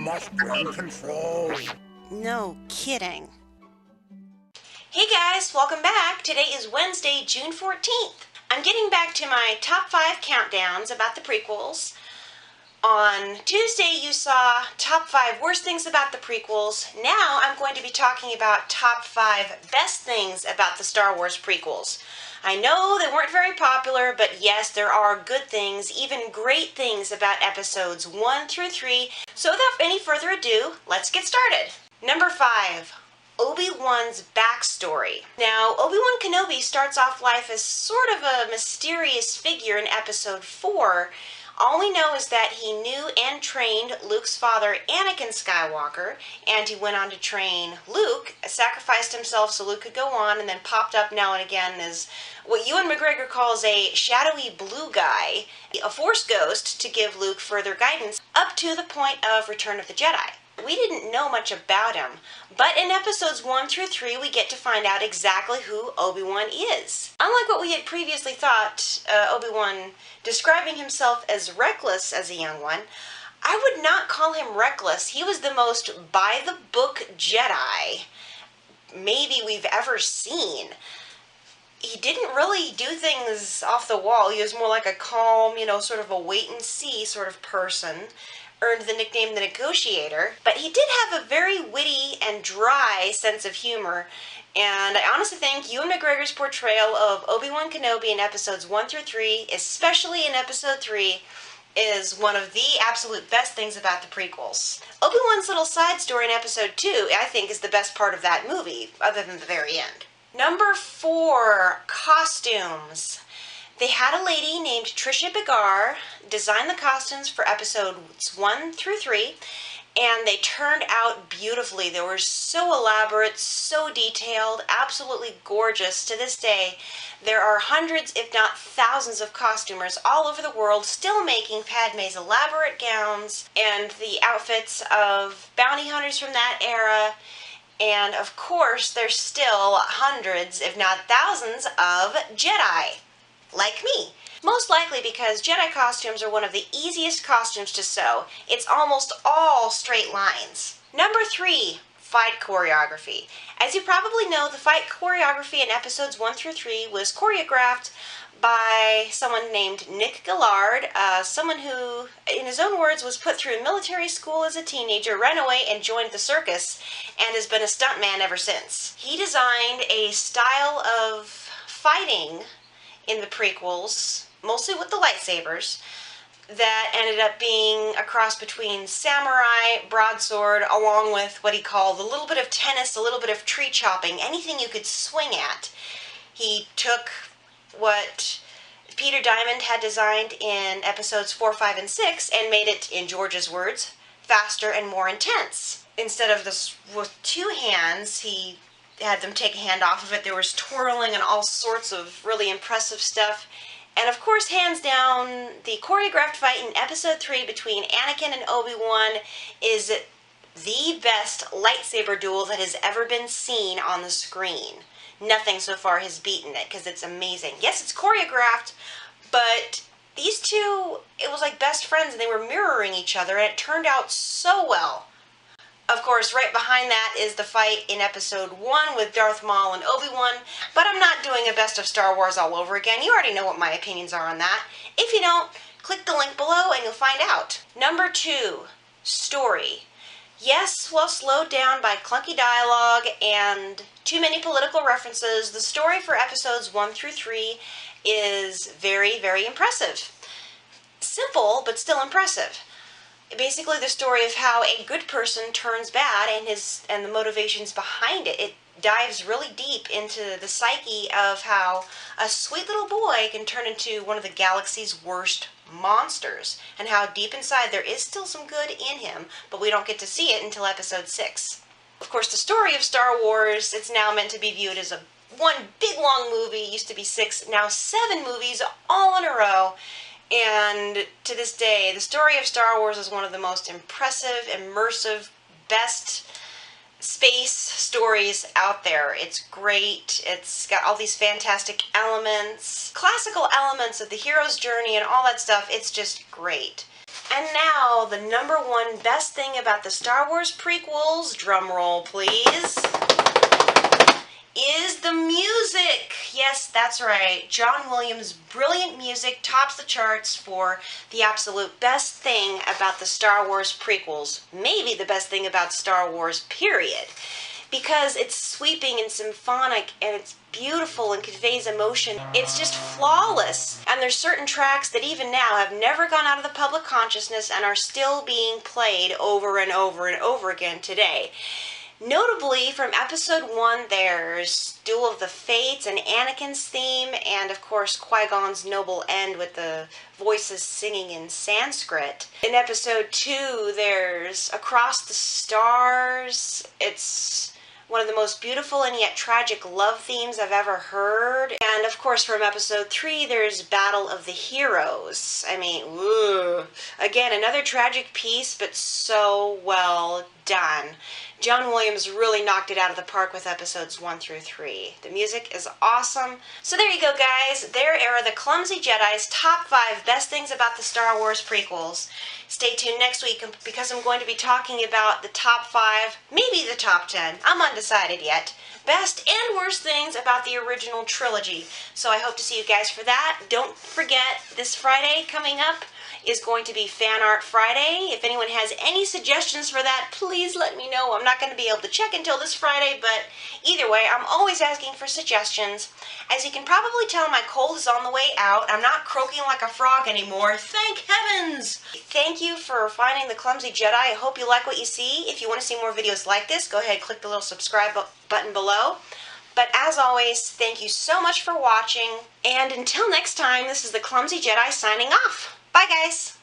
must bring control. No kidding. Hey guys, welcome back. Today is Wednesday, June 14th. I'm getting back to my top 5 countdowns about the prequels. On Tuesday you saw top 5 worst things about the prequels. Now I'm going to be talking about top 5 best things about the Star Wars prequels. I know they weren't very popular, but yes, there are good things, even great things about episodes 1 through 3. So without any further ado, let's get started. Number 5. Obi-Wan's backstory. Now, ObiWan Kenobi starts off life as sort of a mysterious figure in episode 4. All we know is that he knew and trained Luke's father, Anakin Skywalker, and he went on to train Luke, sacrificed himself so Luke could go on, and then popped up now and again as what Ewan McGregor calls a shadowy blue guy, a Force ghost to give Luke further guidance up to the point of Return of the Jedi. We didn't know much about him, but in episodes 1 through 3 we get to find out exactly who Obi-Wan is. Unlike what we had previously thought, Obi-Wan describing himself as reckless as a young one, I would not call him reckless. He was the most by-the-book Jedi maybe we've ever seen. He didn't really do things off the wall. He was more like a calm, sort of a wait-and-see sort of person. Earned the nickname the Negotiator, but he did have a very witty and dry sense of humor, and I honestly think Ewan McGregor's portrayal of Obi-Wan Kenobi in episodes 1 through 3, especially in episode 3, is one of the absolute best things about the prequels. Obi-Wan's little side story in episode 2, I think, is the best part of that movie, other than the very end. Number 4, costumes. They had a lady named Trisha Begar design the costumes for episodes 1 through 3, and they turned out beautifully. They were so elaborate, so detailed, absolutely gorgeous. To this day, there are hundreds, if not thousands, of costumers all over the world still making Padme's elaborate gowns and the outfits of bounty hunters from that era. And of course, there's still hundreds, if not thousands, of Jedi. Like me. Most likely because Jedi costumes are one of the easiest costumes to sew. It's almost all straight lines. Number 3, fight choreography. As you probably know, the fight choreography in episodes 1 through 3 was choreographed by someone named Nick Gillard, someone who, in his own words, was put through military school as a teenager, ran away and joined the circus, and has been a stuntman ever since. He designed a style of fighting in the prequels, mostly with the lightsabers, that ended up being a cross between samurai, broadsword, along with what he called a little bit of tennis, a little bit of tree chopping, anything you could swing at. He took what Peter Diamond had designed in episodes 4, 5, and 6 and made it, in George's words, faster and more intense. Instead of this with 2 hands, he had them take a hand off of it. There was twirling and all sorts of really impressive stuff. And of course, hands down, the choreographed fight in episode 3 between Anakin and Obi-Wan is the best lightsaber duel that has ever been seen on the screen. Nothing so far has beaten it, because it's amazing. Yes, it's choreographed, but these two, it was like best friends, and they were mirroring each other, and it turned out so well. Of course, right behind that is the fight in episode 1 with Darth Maul and Obi-Wan, but I'm not doing a best of Star Wars all over again. You already know what my opinions are on that. If you don't, click the link below and you'll find out. Number 2, story. Yes, while slowed down by clunky dialogue and too many political references, the story for episodes 1 through 3 is very, very impressive. Simple, but still impressive. Basically the story of how a good person turns bad and the motivations behind it. It dives really deep into the psyche of how a sweet little boy can turn into one of the galaxy's worst monsters, and how deep inside there is still some good in him, but we don't get to see it until episode 6. Of course, the story of Star Wars, it's now meant to be viewed as one big long movie. It used to be 6, now 7 movies all in a row. And to this day, the story of Star Wars is one of the most impressive, immersive, best space stories out there. It's great. It's got all these fantastic elements, classical elements of the hero's journey and all that stuff. It's just great. And now, the #1 best thing about the Star Wars prequels, drumroll please, is the music. Yes, that's right. John Williams' brilliant music tops the charts for the absolute best thing about the Star Wars prequels. Maybe the best thing about Star Wars, period. Because it's sweeping and symphonic and it's beautiful and conveys emotion. It's just flawless. And there's certain tracks that even now have never gone out of the public consciousness and are still being played over and over and over again today. Notably, from Episode 1, there's Duel of the Fates and Anakin's theme, and of course Qui-Gon's noble end with the voices singing in Sanskrit. In Episode 2, there's Across the Stars. It's one of the most beautiful and yet tragic love themes I've ever heard. And of course from Episode 3, there's Battle of the Heroes. I mean, ooh. Again, another tragic piece, but so well done. John Williams really knocked it out of the park with Episodes 1 through 3. The music is awesome. So there you go, guys. There are the Clumsy Jedi's top 5 best things about the Star Wars prequels. Stay tuned next week because I'm going to be talking about the top 5, maybe the top 10. I'm undecided yet. Best and worst things about the original trilogy. So I hope to see you guys for that. Don't forget, this Friday coming up is going to be Fan Art Friday. If anyone has any suggestions for that, please let me know. I'm not going to be able to check until this Friday, but either way, I'm always asking for suggestions. As you can probably tell, my cold is on the way out. I'm not croaking like a frog anymore. Thank heavens! Thank you for finding the Clumsy Jedi. I hope you like what you see. If you want to see more videos like this, go ahead and click the little subscribe button below. But as always, thank you so much for watching. And until next time, this is the Clumsy Jedi signing off. Bye, guys!